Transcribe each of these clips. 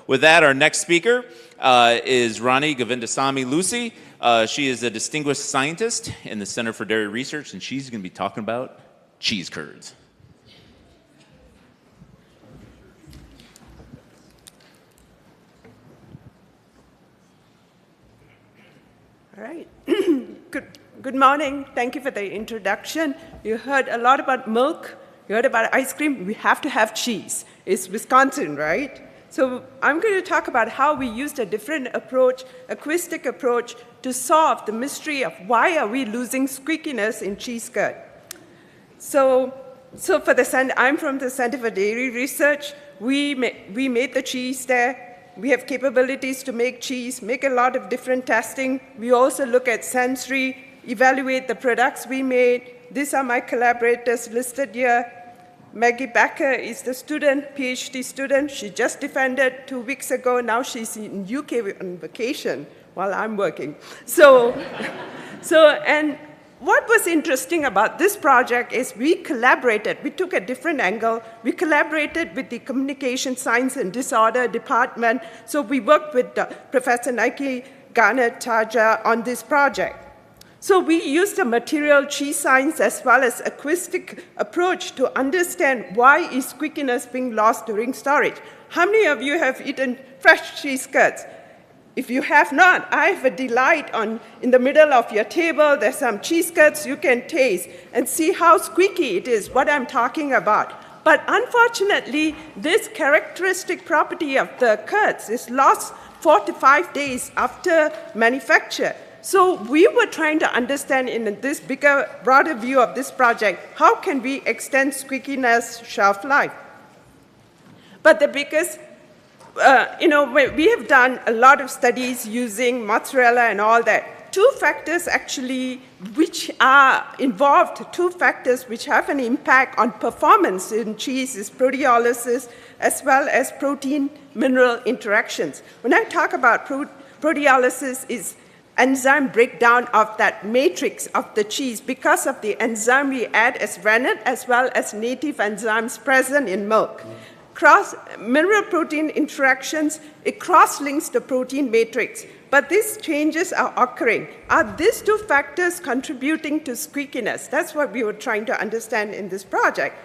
with that, our next speaker is Rani Govindasamy-Lucey. She is a distinguished scientist in the Center for Dairy Research, and she's going to be talking about cheese curds. All right. Good morning. Thank you for the introduction. You heard a lot about milk. You heard about ice cream. We have to have cheese. It's Wisconsin, right? So I'm going to talk about how we used a different approach, acoustic approach, to solve the mystery of why are we losing squeakiness in cheese curd. So for I'm from the Center for Dairy Research. We made the cheese there. We have capabilities to make cheese, make a lot of different testing. We also look at sensory, evaluate the products we made. These are my collaborators listed here. Maggie Becker is the student, PhD student. She just defended 2 weeks ago. Now she's in UK on vacation while I'm working. And what was interesting about this project is we collaborated. We took a different angle. We collaborated with the Communication Science and Disorder Department. So we worked with Professor Nike Garner-Taja on this project. So we used a material cheese science as well as acoustic approach to understand why is squeakiness being lost during storage. How many of you have eaten fresh cheese curds? If you have not, I have a delight in the middle of your table. There's some cheese curds you can taste and see how squeaky it is, what I'm talking about. But unfortunately, this characteristic property of the curds is lost 4 to 5 days after manufacture. So we were trying to understand in this bigger, broader view of this project, how can we extend squeakiness shelf life? But the biggest we have done a lot of studies using mozzarella and all that. Two factors actually which are involved, two factors which have an impact on performance in cheese is proteolysis as well as protein-mineral interactions. When I talk about proteolysis is enzyme breakdown of that matrix of the cheese because of the enzyme we add as rennet as well as native enzymes present in milk. Mineral protein interactions, it cross-links the protein matrix, but these changes are occurring. Are these two factors contributing to squeakiness? That's what we were trying to understand in this project.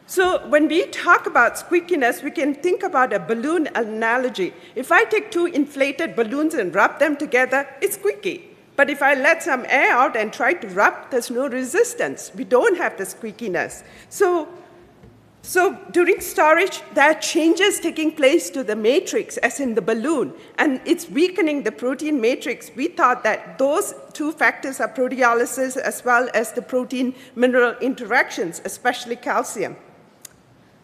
So when we talk about squeakiness, we can think about a balloon analogy. If I take two inflated balloons and rub them together, it's squeaky. But if I let some air out and try to rub, there's no resistance. We don't have the squeakiness. So during storage, there are changes taking place to the matrix, as in the balloon, and it's weakening the protein matrix. We thought that those two factors are proteolysis as well as the protein-mineral interactions, especially calcium.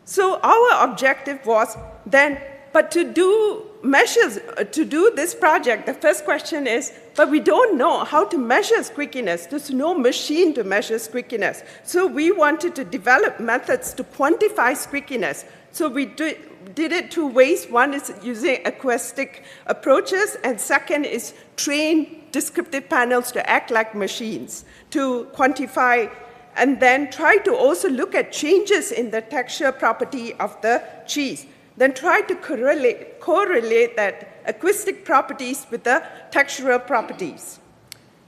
So our objective was then, but to do measures, to do this project, the first question is, but we don't know how to measure squeakiness. There's no machine to measure squeakiness. So we wanted to develop methods to quantify squeakiness. So we did it two ways. One is using acoustic approaches, and second is train descriptive panels to act like machines to quantify and then try to also look at changes in the texture property of the cheese. Then try to correlate that acoustic properties with the textural properties.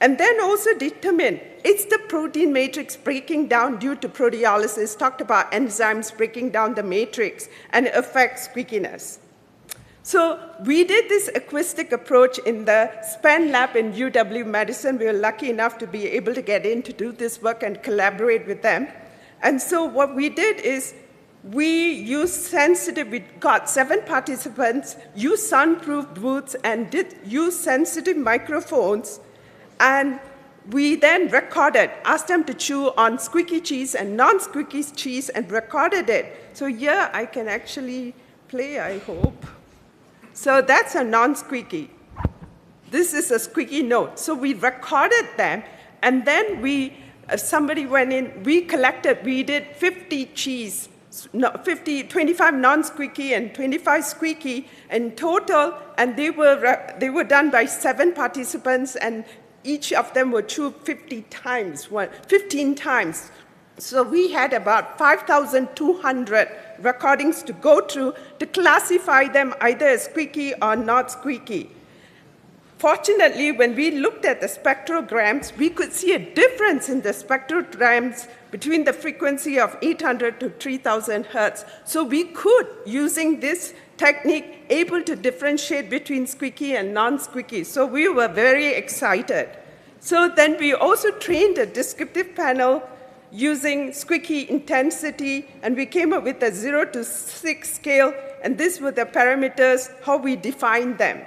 And then also determine, is the protein matrix breaking down due to proteolysis? Talked about enzymes breaking down the matrix and affects squeakiness. So we did this acoustic approach in the SPEN lab in UW-Madison. We were lucky enough to be able to get in to do this work and collaborate with them. And so what we did is we got 7 participants, used soundproof booths, and use sensitive microphones. And we then asked them to chew on squeaky cheese and non-squeaky cheese and recorded it. So here I can actually play, I hope. So that's a non-squeaky. This is a squeaky note. So we recorded them, and then somebody went in, we did 50 cheese, 25 non-squeaky and 25 squeaky in total, and they were done by 7 participants, and each of them were chewed 15 times. So we had about 5,200 recordings to go through to classify them either as squeaky or not squeaky. Fortunately, when we looked at the spectrograms, we could see a difference in the spectrograms between the frequency of 800 to 3000 hertz. So we could, using this technique, able to differentiate between squeaky and non-squeaky. So we were very excited. So then we also trained a descriptive panel using squeaky intensity, and we came up with a 0 to 6 scale, and these were the parameters, how we defined them.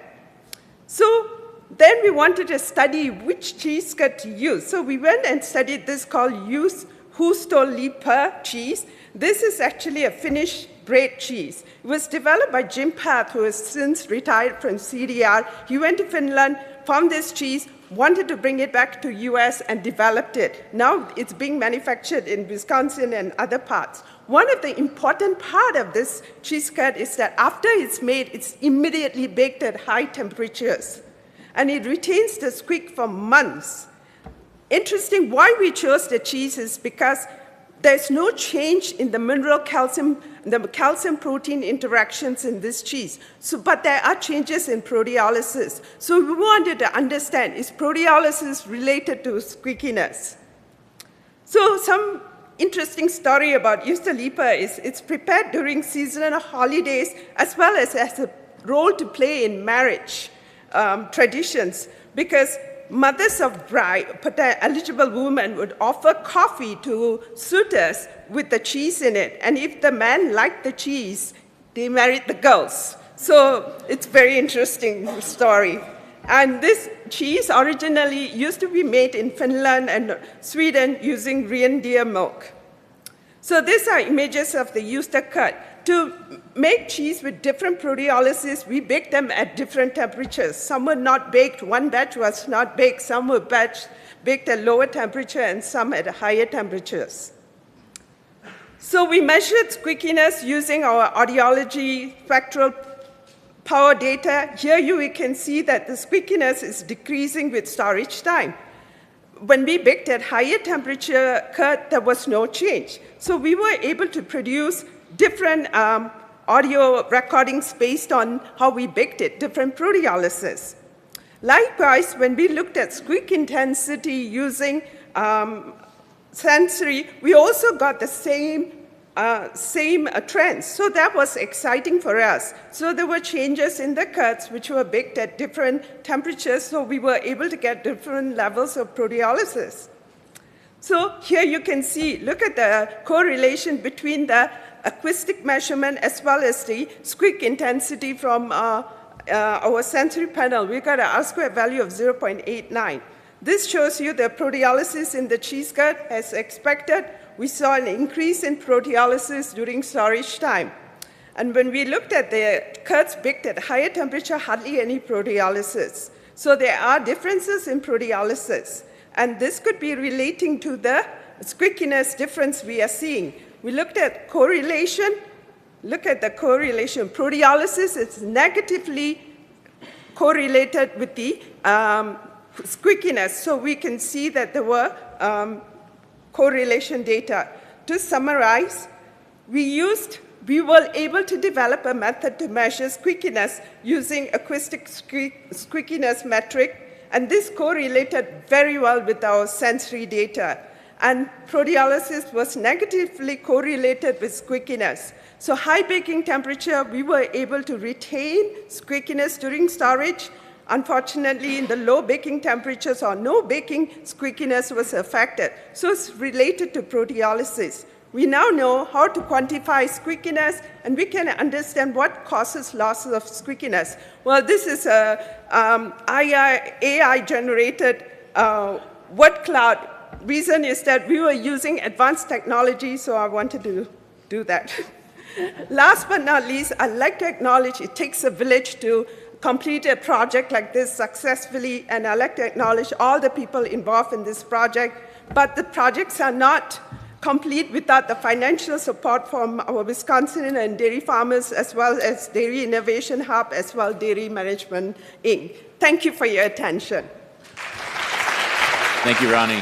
So then we wanted to study which cheese cut to use. So we went and studied this called Huustolipa cheese. This is actually a Finnish bread cheese. It was developed by Jim Path, who has since retired from CDR. He went to Finland, found this cheese, wanted to bring it back to US and developed it. Now it's being manufactured in Wisconsin and other parts. One of the important part of this cheese cut is that after it's made, it's immediately baked at high temperatures. And it retains the squeak for months. Interesting, why we chose the cheese is because there's no change in the mineral calcium, the calcium-protein interactions in this cheese. But there are changes in proteolysis. So we wanted to understand, is proteolysis related to squeakiness? So some interesting story about Huustolipa is it's prepared during seasonal holidays as well as a role to play in marriage traditions, because mothers of eligible women would offer coffee to suitors with the cheese in it. And if the man liked the cheese, they married the girls. So it's a very interesting story. And this cheese originally used to be made in Finland and Sweden using reindeer milk. So these are images of the Huusta cut. To make cheese with different proteolysis, we baked them at different temperatures. Some were not baked, one batch was not baked, some were baked at lower temperature and some at higher temperatures. So we measured squeakiness using our audiology spectral power data. Here you can see that the squeakiness is decreasing with storage time. When we baked at higher temperature cut, there was no change. So we were able to produce different audio recordings based on how we baked it, different proteolysis. Likewise, when we looked at squeak intensity using sensory, we also got the same trends. So that was exciting for us. So there were changes in the cuts which were baked at different temperatures, so we were able to get different levels of proteolysis. So here you can see, look at the correlation between the acoustic measurement as well as the squeak intensity from our sensory panel. We got an R-square value of 0.89. This shows you the proteolysis in the cheese cut. As expected, we saw an increase in proteolysis during storage time. And when we looked at the cuts baked at higher temperature, hardly any proteolysis. So there are differences in proteolysis. And this could be relating to the squeakiness difference we are seeing. We looked at correlation. Look at the correlation. Proteolysis is negatively correlated with the squeakiness. So we can see that there were correlation data. To summarize, we were able to develop a method to measure squeakiness using acoustic squeakiness metric, and this correlated very well with our sensory data. And proteolysis was negatively correlated with squeakiness. So high baking temperature, we were able to retain squeakiness during storage. Unfortunately, in the low baking temperatures or no baking, squeakiness was affected. So it's related to proteolysis. We now know how to quantify squeakiness, and we can understand what causes loss of squeakiness. Well, this is a AI-generated word cloud. Reason is that we were using advanced technology, so I wanted to do that. Last but not least, I'd like to acknowledge it takes a village to complete a project like this successfully, and I'd like to acknowledge all the people involved in this project, but the projects are not complete without the financial support from our Wisconsin and dairy farmers, as well as Dairy Innovation Hub, as well as Dairy Management, Inc. Thank you for your attention. Thank you, Rani.